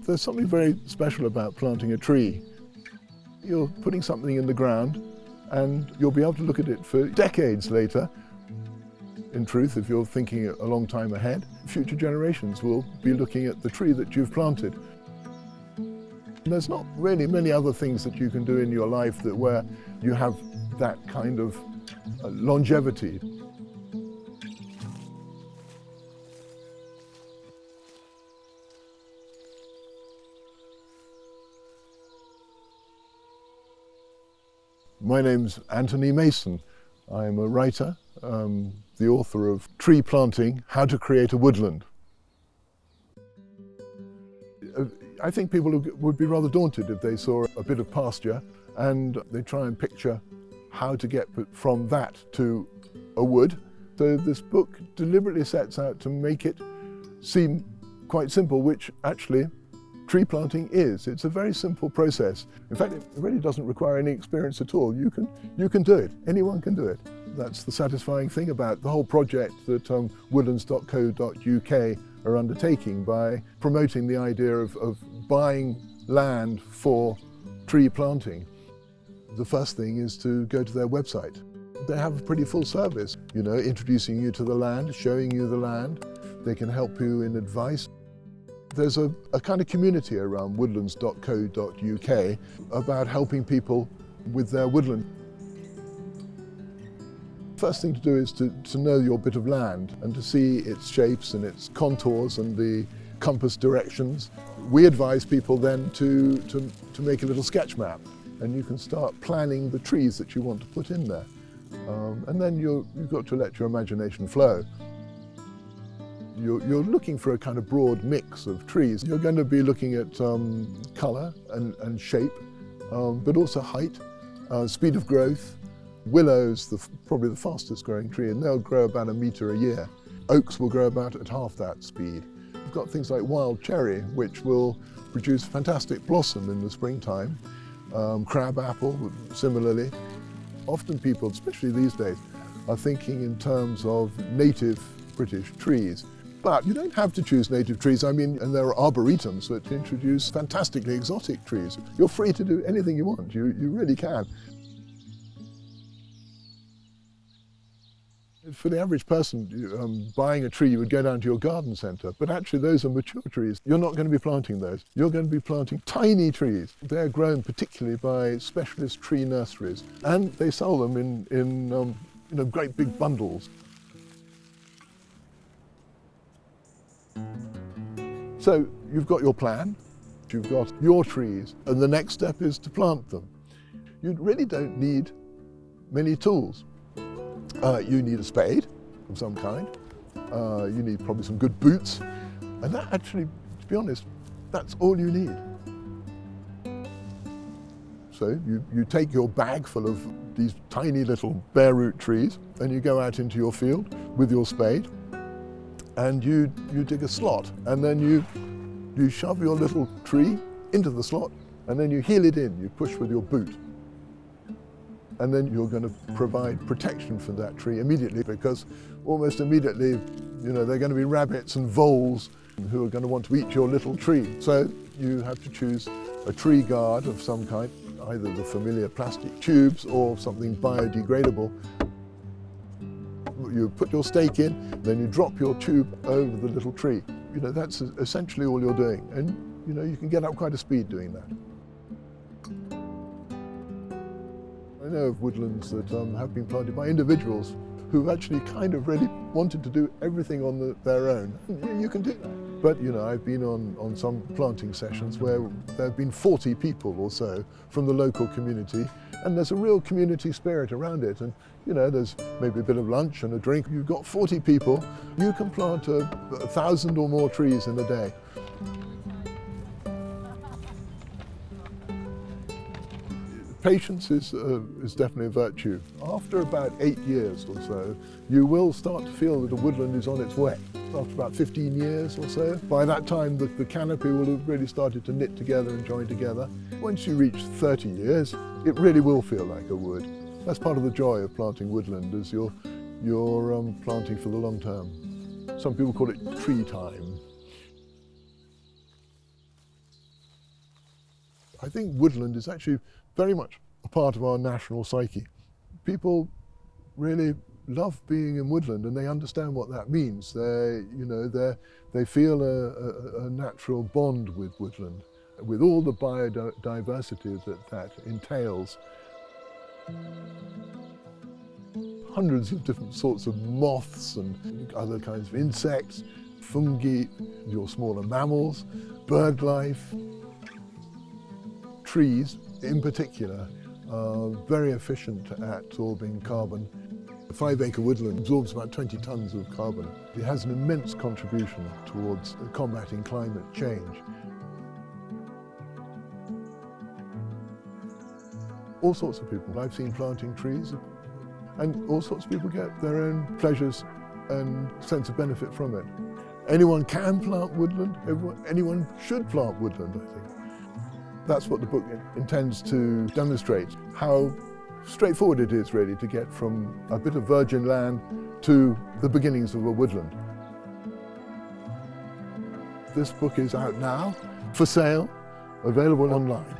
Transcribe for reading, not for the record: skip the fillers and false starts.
There's something very special about planting a tree. You're putting something in the ground and you'll be able to look at it for decades later. In truth, if you're thinking a long time ahead, future generations will be looking at the tree that you've planted. And there's not really many other things that you can do in your life where you have that kind of longevity. My name's Anthony Mason. I'm a writer, the author of Tree Planting, How to Create a Woodland. I think people would be rather daunted if they saw a bit of pasture and they try and picture how to get from that to a wood. So this book deliberately sets out to make it seem quite simple, which actually tree planting is. It's a very simple process. In fact, it really doesn't require any experience at all. You can do it. Anyone can do it. That's the satisfying thing about the whole project that woodlands.co.uk are undertaking by promoting the idea of buying land for tree planting. The first thing is to go to their website. They have a pretty full service, introducing you to the land, showing you the land. They can help you in advice. There's a kind of community around woodlands.co.uk about helping people with their woodland. First thing to do is to know your bit of land and to see its shapes and its contours and the compass directions. We advise people then to make a little sketch map, and you can start planning the trees that you want to put in there. And then you've got to let your imagination flow. You're looking for a kind of broad mix of trees. You're going to be looking at colour and shape, but also height, speed of growth. Willow's probably the fastest growing tree, and they'll grow about 1 metre a year. Oaks will grow about at half that speed. You've got things like wild cherry, which will produce fantastic blossom in the springtime. Crab apple, similarly. Often people, especially these days, are thinking in terms of native British trees. But you don't have to choose native trees. And there are arboretums that introduce fantastically exotic trees. You're free to do anything you want. You really can. For the average person, buying a tree, you would go down to your garden centre, but actually those are mature trees. You're not going to be planting those. You're going to be planting tiny trees. They're grown particularly by specialist tree nurseries, and they sell them in great big bundles. So you've got your plan, you've got your trees, and the next step is to plant them. You really don't need many tools. You need a spade of some kind. You need probably some good boots. And that actually, to be honest, that's all you need. So you take your bag full of these tiny little bare root trees and you go out into your field with your spade and you dig a slot, and then you shove your little tree into the slot and then you heel it in, you push with your boot. And then you're going to provide protection for that tree immediately, because almost immediately, there are going to be rabbits and voles who are going to want to eat your little tree. So you have to choose a tree guard of some kind, either the familiar plastic tubes or something biodegradable. You put your stake in, then you drop your tube over the little tree. That's essentially all you're doing. And, you can get up quite a speed doing that. I know of woodlands that have been planted by individuals who've actually kind of really wanted to do everything on their own. You can do that. But, I've been on some planting sessions where there have been 40 people or so from the local community, and there's a real community spirit around it. And, there's maybe a bit of lunch and a drink. You've got 40 people, you can plant 1,000 or more trees in a day. Patience is definitely a virtue. After about 8 years or so, you will start to feel that a woodland is on its way. After about 15 years or so, by that time the canopy will have really started to knit together and join together. Once you reach 30 years, it really will feel like a wood. That's part of the joy of planting woodland, is you're planting for the long term. Some people call it tree time. I think woodland is actually very much a part of our national psyche. People really love being in woodland and they understand what that means. They feel a natural bond with woodland, with all the biodiversity that entails. Hundreds of different sorts of moths and other kinds of insects, fungi, your smaller mammals, bird life. Trees, in particular, are very efficient at absorbing carbon. A 5-acre woodland absorbs about 20 tons of carbon. It has an immense contribution towards combating climate change. All sorts of people I've seen planting trees, and all sorts of people get their own pleasures and sense of benefit from it. Anyone can plant woodland, anyone should plant woodland, I think. That's what the book intends to demonstrate, how straightforward it is really to get from a bit of virgin land to the beginnings of a woodland. This book is out now, for sale, available online.